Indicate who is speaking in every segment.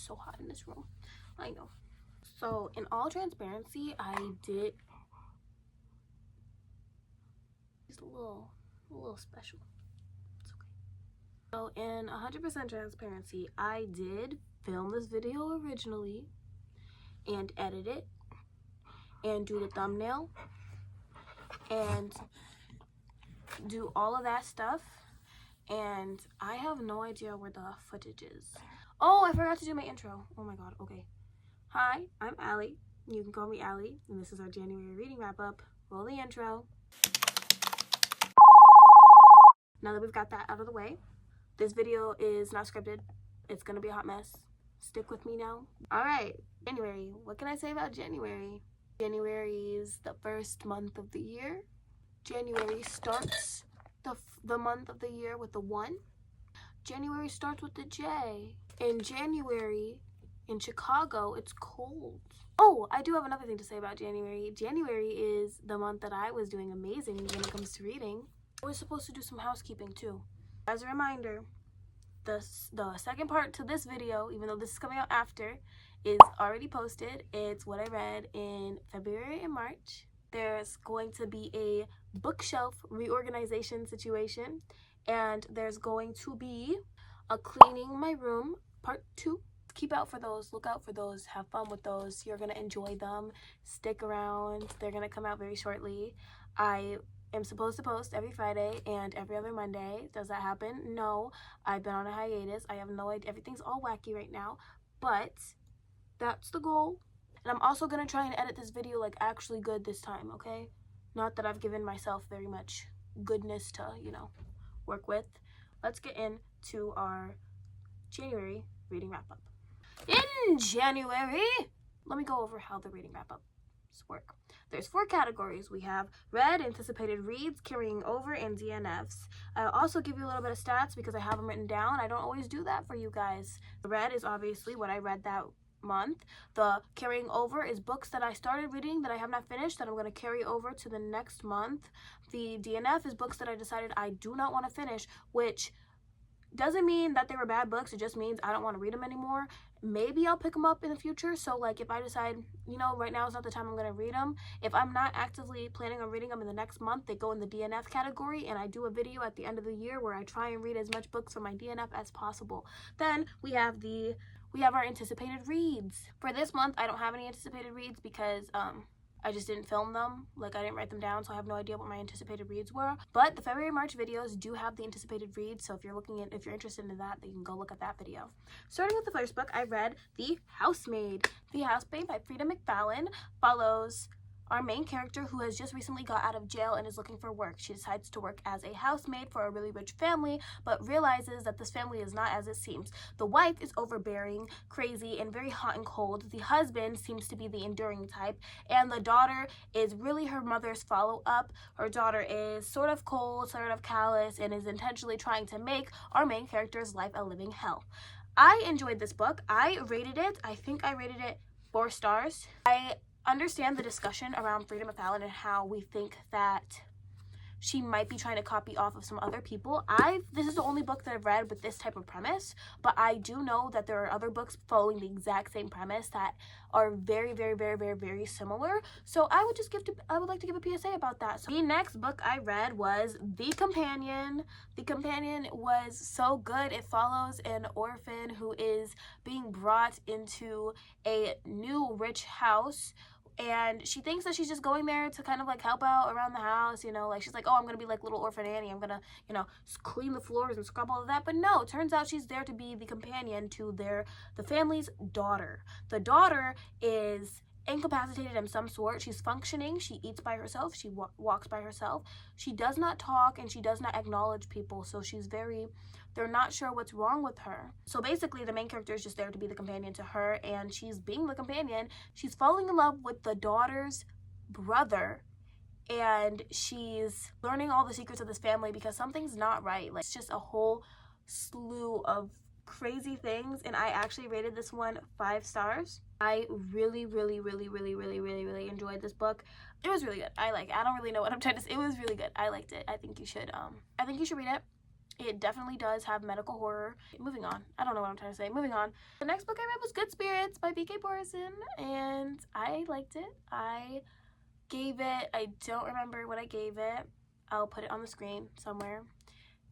Speaker 1: so hot in this room. I know. So in all transparency, I did just a little special. It's okay. So in 100% transparency, I did film this video originally and edit it and do the thumbnail and do all of that stuff, and I have no idea where the footage is. Oh, I forgot to do my intro. Oh my god. Okay. Hi, I'm Allie. You can call me Allie, and this is our January reading wrap up. Roll the intro. Now that we've got that out of the way, this video is not scripted. It's gonna be a hot mess. Stick with me now. All right, January. What can I say about January? January is the first month of the year. January starts the month of the year with the 1. January starts with the J. In January, in Chicago, it's cold. Oh, I do have another thing to say about January. January is the month that I was doing amazing when it comes to reading. I was supposed to do some housekeeping too. As a reminder, the second part to this video, even though this is coming out after, is already posted. It's what I read in February and March. There's going to be a bookshelf reorganization situation, and there's going to be a cleaning my room part 2. Keep out for those, look out for those, have fun with those. You're gonna enjoy them. Stick around, they're gonna come out very shortly. I am supposed to post every Friday and every other Monday. Does that happen? No, I've been on a hiatus. I have no idea. Everything's all wacky right now, but that's the goal. And I'm also gonna try and edit this video like actually good this time, okay? Not that I've given myself very much goodness to, work with. Let's get into our January reading wrap-up. In January, let me go over how the reading wrap-ups work. There's 4 categories. We have read, anticipated reads, carrying over, and DNFs. I'll also give you a little bit of stats because I have them written down. I don't always do that for you guys. The read is obviously what I read that month. The carrying over is books that I started reading that I have not finished that I'm going to carry over to the next month. The DNF is books that I decided I do not want to finish, which doesn't mean that they were bad books. It just means I don't want to read them anymore. Maybe I'll pick them up in the future. So like if I decide, right now is not the time I'm going to read them. If I'm not actively planning on reading them in the next month, they go in the DNF category, and I do a video at the end of the year where I try and read as much books from my DNF as possible. Then we have our anticipated reads. For this month, I don't have any anticipated reads because I just didn't film them. Like, I didn't write them down, so I have no idea what my anticipated reads were. But the February March videos do have the anticipated reads, so if you're interested in that, then you can go look at that video. Starting with the first book, I read The Housemaid. The Housemaid by Frida McFarlane follows our main character, who has just recently got out of jail and is looking for work. She decides to work as a housemaid for a really rich family, but realizes that this family is not as it seems. The wife is overbearing, crazy, and very hot and cold. The husband seems to be the enduring type, and the daughter is really her mother's follow-up. Her daughter is sort of cold, sort of callous, and is intentionally trying to make our main character's life a living hell. I enjoyed this book. I think I rated it 4 stars. I understand the discussion around Frida McFarlane and how we think that she might be trying to copy off of some other people. This is the only book that I've read with this type of premise, but I do know that there are other books following the exact same premise that are very, very, very, very, very similar. So I would like to give a PSA about that. So the next book I read was The Companion. The Companion was so good. It follows an orphan who is being brought into a new rich house, and she thinks that she's just going there to kind of like help out around the house, like she's like, oh, I'm gonna be like little orphan Annie, I'm gonna clean the floors and scrub all of that. But no, it turns out she's there to be the companion to the family's daughter. The daughter is incapacitated in some sort. She's functioning, she eats by herself, she walks by herself, she does not talk, and she does not acknowledge people. So they're not sure what's wrong with her. So basically the main character is just there to be the companion to her, and she's being the companion. She's falling in love with the daughter's brother, and she's learning all the secrets of this family because something's not right. Like, it's just a whole slew of crazy things, and I actually rated this one 5 stars. I really, really, really, really, really, really, really enjoyed this book. It was really good. I don't really know what I'm trying to say. It was really good. I liked it. I think you should read it. It definitely does have medical horror. Moving on. I don't know what I'm trying to say. Moving on. The next book I read was Good Spirits by B.K. Borison, and I liked it. I don't remember what I gave it. I'll put it on the screen somewhere.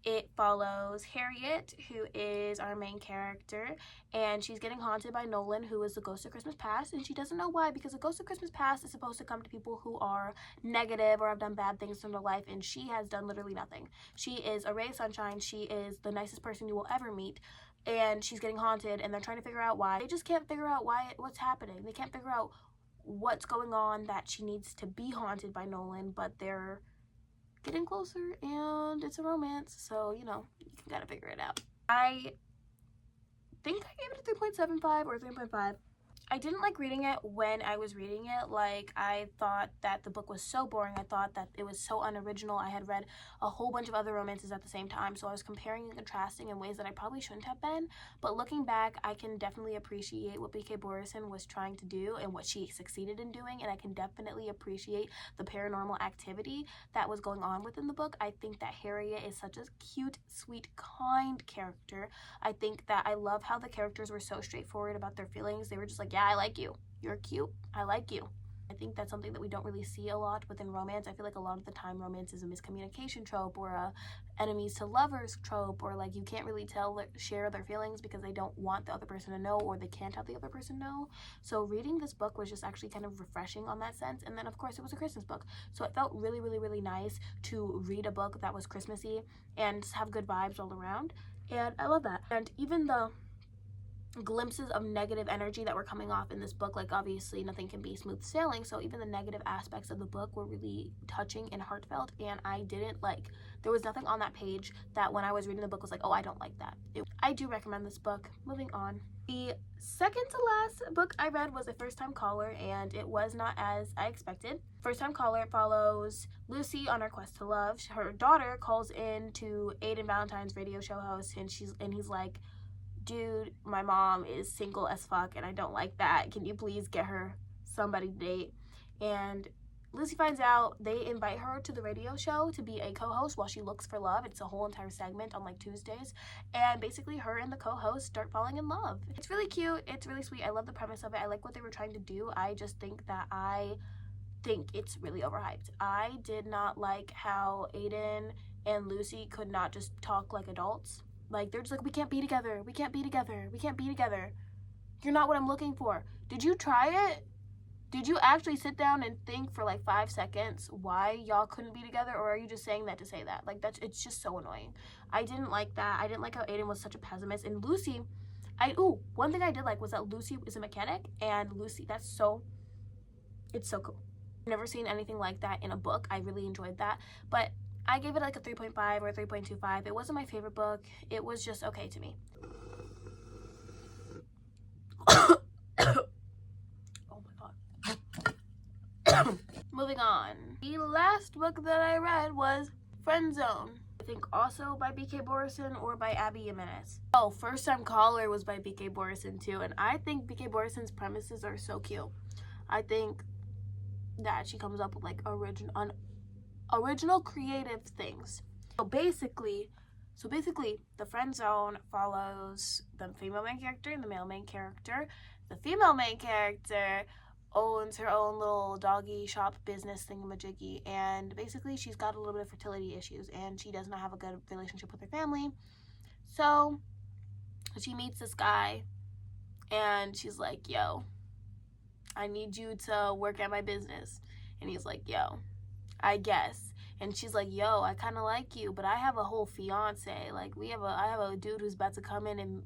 Speaker 1: It follows Harriet, who is our main character, and she's getting haunted by Nolan, who is the ghost of Christmas Past, and she doesn't know why, because the ghost of Christmas Past is supposed to come to people who are negative or have done bad things in their life, and she has done literally nothing. She is a ray of sunshine. She is the nicest person you will ever meet, and she's getting haunted, and they're trying to figure out why. They just can't figure out what's happening. They can't figure out what's going on, that she needs to be haunted by Nolan, but they're getting closer, and it's a romance, so you know, you gotta figure it out. I think I gave it a 3.75 or 3.5. I didn't like reading it when I was reading it. Like, I thought that the book was so boring. I thought that it was so unoriginal. I had read a whole bunch of other romances at the same time, so I was comparing and contrasting in ways that I probably shouldn't have been. But looking back, I can definitely appreciate what B.K. Borison was trying to do and what she succeeded in doing, and I can definitely appreciate the paranormal activity that was going on within the book. I think that Harriet is such a cute, sweet, kind character. I think that I love how the characters were so straightforward about their feelings. They were just like, yeah, I like you. You're cute. I like you. I think that's something that we don't really see a lot within romance. I feel like a lot of the time romance is a miscommunication trope or a enemies to lovers trope, or like you can't really share their feelings because they don't want the other person to know, or they can't have the other person know. So reading this book was just actually kind of refreshing on that sense. And then of course it was a Christmas book, so it felt really, really, really nice to read a book that was Christmassy and just have good vibes all around. And I love that. And even the glimpses of negative energy that were coming off in this book, like obviously nothing can be smooth sailing, so even the negative aspects of the book were really touching and heartfelt, and I didn't like, there was nothing on that page that when I was reading the book was like, oh, I don't like that. I do recommend this book. Moving on. The second to last book I read was A First Time Caller, and it was not as I expected. First Time Caller follows Lucy on her quest to love. Her daughter calls in to Aiden Valentine's radio show host, and he's like, dude, my mom is single as fuck and I don't like that. Can you please get her somebody to date? And Lucy finds out they invite her to the radio show to be a co-host while she looks for love. It's a whole entire segment on like Tuesdays, and basically her and the co-host start falling in love. It's really cute. It's really sweet. I love the premise of it. I like what they were trying to do. I just think it's really overhyped. I did not like how Aiden and Lucy could not just talk like adults. Like, they're just like, we can't be together. We can't be together. We can't be together. You're not what I'm looking for. Did you try it? Did you actually sit down and think for like 5 seconds why y'all couldn't be together? Or are you just saying that to say that? Like, it's just so annoying. I didn't like that. I didn't like how Aiden was such a pessimist. And Lucy, one thing I did like was that Lucy is a mechanic. And Lucy, it's so cool. I've never seen anything like that in a book. I really enjoyed that. But I gave it like a 3.5 or 3.25. It wasn't my favorite book. It was just okay to me. Oh my god. Moving on. The last book that I read was Friend Zone. I think also by B.K. Borison or by Abby Jimenez. Oh, First Time Caller was by B.K. Borison too. And I think B.K. Borison's premises are so cute. I think that she comes up with like original creative things. So basically the Friend Zone follows the female main character and the male main character. The female main character owns her own little doggy shop business thingamajiggy, and basically she's got a little bit of fertility issues and she does not have a good relationship with her family. So she meets this guy and she's like, yo, I need you to work at my business. And he's like, yo, I guess. And she's like, yo, I kind of like you, but I have a whole fiance. Like, I have a dude who's about to come in and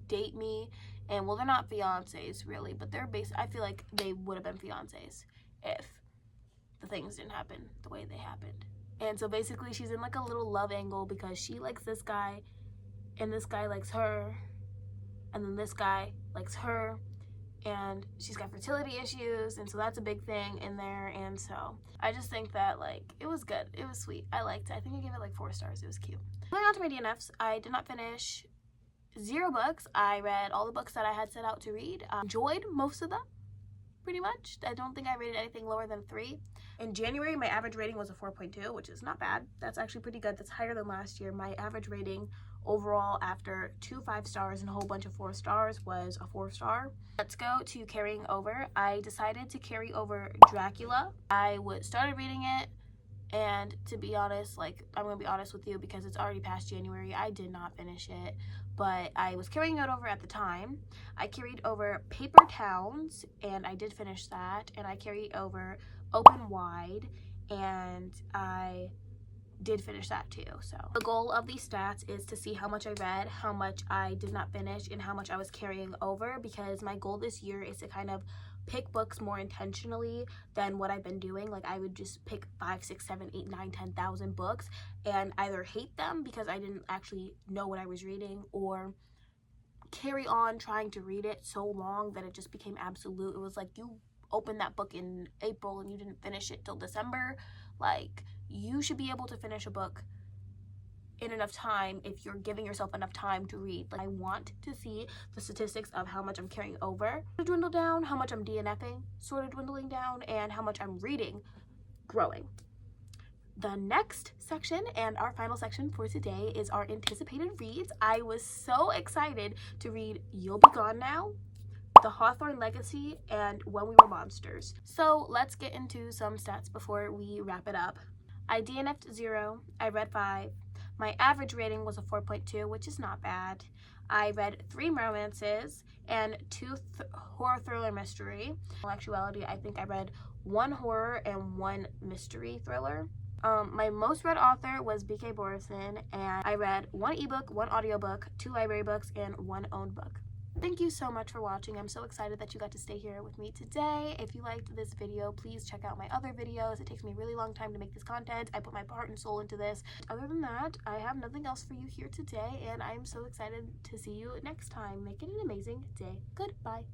Speaker 1: date me. And well, they're not fiancés really, but I feel like they would have been fiancés if the things didn't happen the way they happened. And so basically she's in like a little love angle because she likes this guy and this guy likes her, and then this guy likes her, and she's got fertility issues, and so that's a big thing in there. And so I just think that like it was good. It was sweet. I liked it. I think I gave it like 4 stars. It was cute. Moving on to my DNFs, I did not finish 0 books. I read all the books that I had set out to read. Enjoyed most of them. pretty much. I don't think I rated anything lower than 3. In January, my average rating was a 4.2, which is not bad. That's actually pretty good. That's higher than last year. My average rating overall after 2 5 stars and a whole bunch of 4 stars was a 4 star. Let's go to carrying over. I decided to carry over Dracula. I started reading it, and to be honest, like, I'm gonna be honest with you because it's already past January, I did not finish it, but I was carrying it over at the time. I carried over Paper Towns, and I did finish that, and I carried over Open Wide, and I did finish that too. So the goal of these stats is to see how much I read, how much I did not finish, and how much I was carrying over, because my goal this year is to kind of pick books more intentionally than what I've been doing. Like, I would just pick 5, 6, 7, 8, 9, 10,000 books and either hate them because I didn't actually know what I was reading, or carry on trying to read it so long that it just became absolute. It was like, you opened that book in April and you didn't finish it till December. Like, you should be able to finish a book in enough time if you're giving yourself enough time to read. Like, I want to see the statistics of how much I'm carrying over dwindle down, how much I'm DNFing sort of dwindling down, and how much I'm reading growing. The next section and our final section for today is our anticipated reads. I was so excited to read You'll Be Gone Now, The Hawthorne Legacy, and When We Were Monsters. So let's get into some stats before we wrap it up. I DNF'd 0, I read 5. My average rating was a 4.2, which is not bad. I read 3 romances and 2 horror thriller mystery. In actuality, I think I read 1 horror and 1 mystery thriller. My most read author was B.K. Borison, and I read 1 ebook, 1 audiobook, 2 library books, and 1 owned book. Thank you so much for watching. I'm so excited that you got to stay here with me today. If you liked this video, please check out my other videos. It takes me a really long time to make this content. I put my heart and soul into this. Other than that, I have nothing else for you here today, and I'm so excited to see you next time. Make it an amazing day. Goodbye.